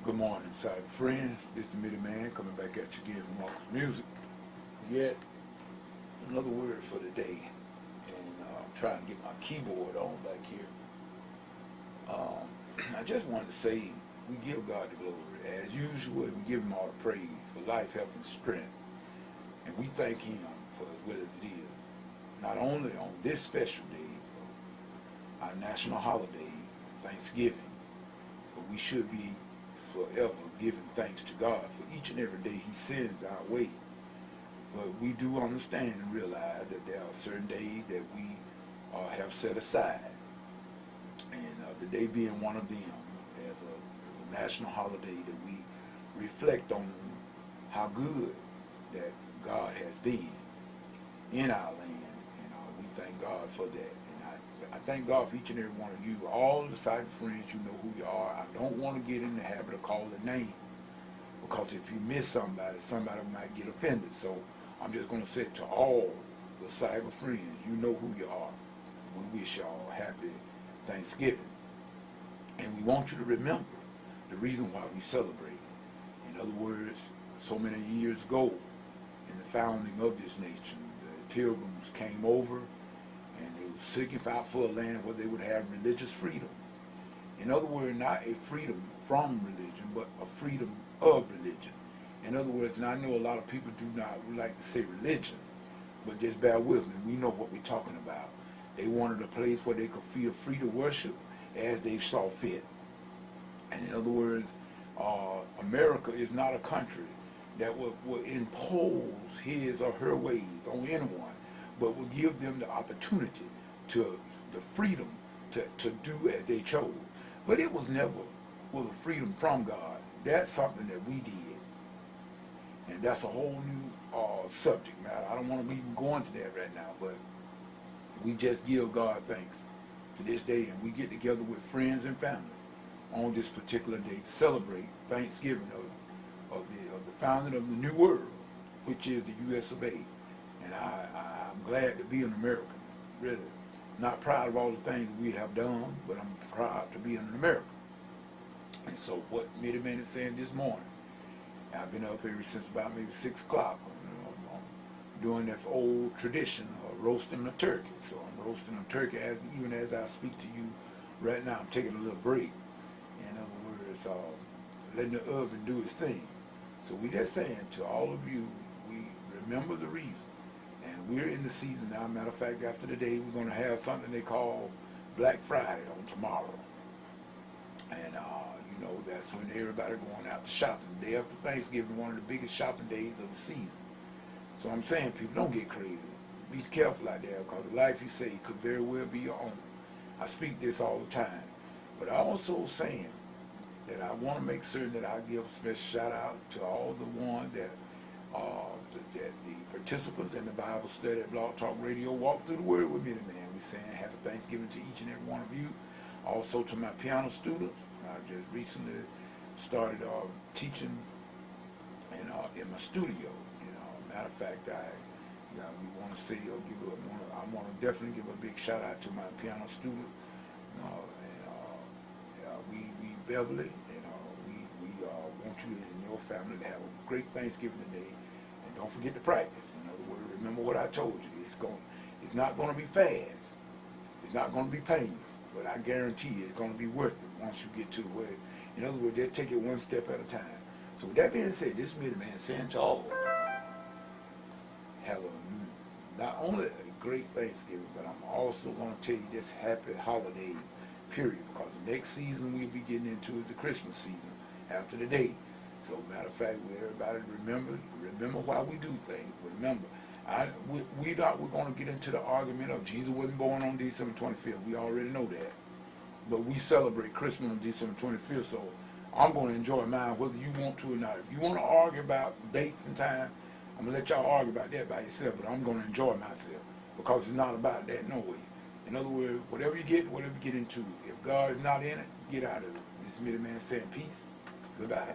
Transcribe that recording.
Good morning, cyber friends. This is the Middle Man coming back at you again from Uncle's Music. Yet another word for the day, and I'm trying to get my keyboard on back here. I just wanted to say we give God the glory. As usual, we give Him all the praise for life, health, and strength, and we thank Him for as well as it is. Not only on this special day, our national holiday, Thanksgiving, but we should be forever giving thanks to God for each and every day He sends our way. But we do understand and realize that there are certain days that we have set aside, and the day being one of them, as a national holiday that we reflect on how good that God has been in our land, and we thank God for that. I thank God for each and every one of you, all the cyber friends. You know who you are. I don't want to get in the habit of calling names, because if you miss somebody, somebody might get offended. So I'm just going to say to all the cyber friends, you know who you are. We wish y'all happy Thanksgiving. And we want you to remember the reason why we celebrate. In other words, so many years ago, in the founding of this nation, the Pilgrims came over, and they were seeking out for a land where they would have religious freedom. In other words, not a freedom from religion, but a freedom of religion. In other words, and I know a lot of people do not like to say religion, but just bear with me. We know what we're talking about. They wanted a place where they could feel free to worship as they saw fit. And in other words, America is not a country that will impose his or her ways on anyone, but will give them the opportunity to the freedom to do as they chose. But it was never with a freedom from God. That's something that we did. And that's a whole new subject matter. I don't want to be going to that right now, but we just give God thanks to this day, and we get together with friends and family on this particular day to celebrate Thanksgiving of the founding of the new world, which is the U.S. of A. And I'm glad to be an American, really. Not proud of all the things we have done, but I'm proud to be an American. And so what Middle Man is saying this morning, I've been up ever since about maybe 6 o'clock. I'm doing that old tradition of roasting a turkey. So I'm roasting a turkey even as I speak to you right now. I'm taking a little break. In other words, letting the oven do its thing. So we just saying to all of you, we remember the reason. And we're in the season now. Matter of fact, after the day, we're going to have something they call Black Friday on tomorrow. And, you know, that's when everybody going out to shopping. The day after Thanksgiving, one of the biggest shopping days of the season. So I'm saying, people, don't get crazy. Be careful out there, because the life you say could very well be your own. I speak this all the time. But I'm also saying that I want to make certain that I give a special shout out to all the ones that the participants in the Bible study at Blog Talk Radio walk through the Word with me, man. We're saying happy Thanksgiving to each and every one of you. Also to my piano students. I just recently started teaching in my studio. Matter of fact, we want to say I want to definitely give a big shout out to my piano student. We Beverly, we want you and your family to have a great Thanksgiving today, and don't forget to practice. In other words, remember what I told you. It's not going to be fast. It's not going to be painless, but I guarantee you it's going to be worth it once you get to the way. In other words, just take it one step at a time. So with that being said, this Middle Man saying to all, have not only a great Thanksgiving, but I'm also going to tell you this happy holiday period, because the next season we'll be getting into is the Christmas season after the day. So matter of fact, everybody remember why we do things. Remember, we're going to get into the argument of Jesus wasn't born on December 25th. We already know that. But we celebrate Christmas on December 25th, so I'm going to enjoy mine whether you want to or not. If you want to argue about dates and time, I'm going to let y'all argue about that by yourself, but I'm going to enjoy myself, because it's not about that no way. In other words, whatever you get into, if God is not in it, get out of it. This is Middle Man saying peace. Goodbye.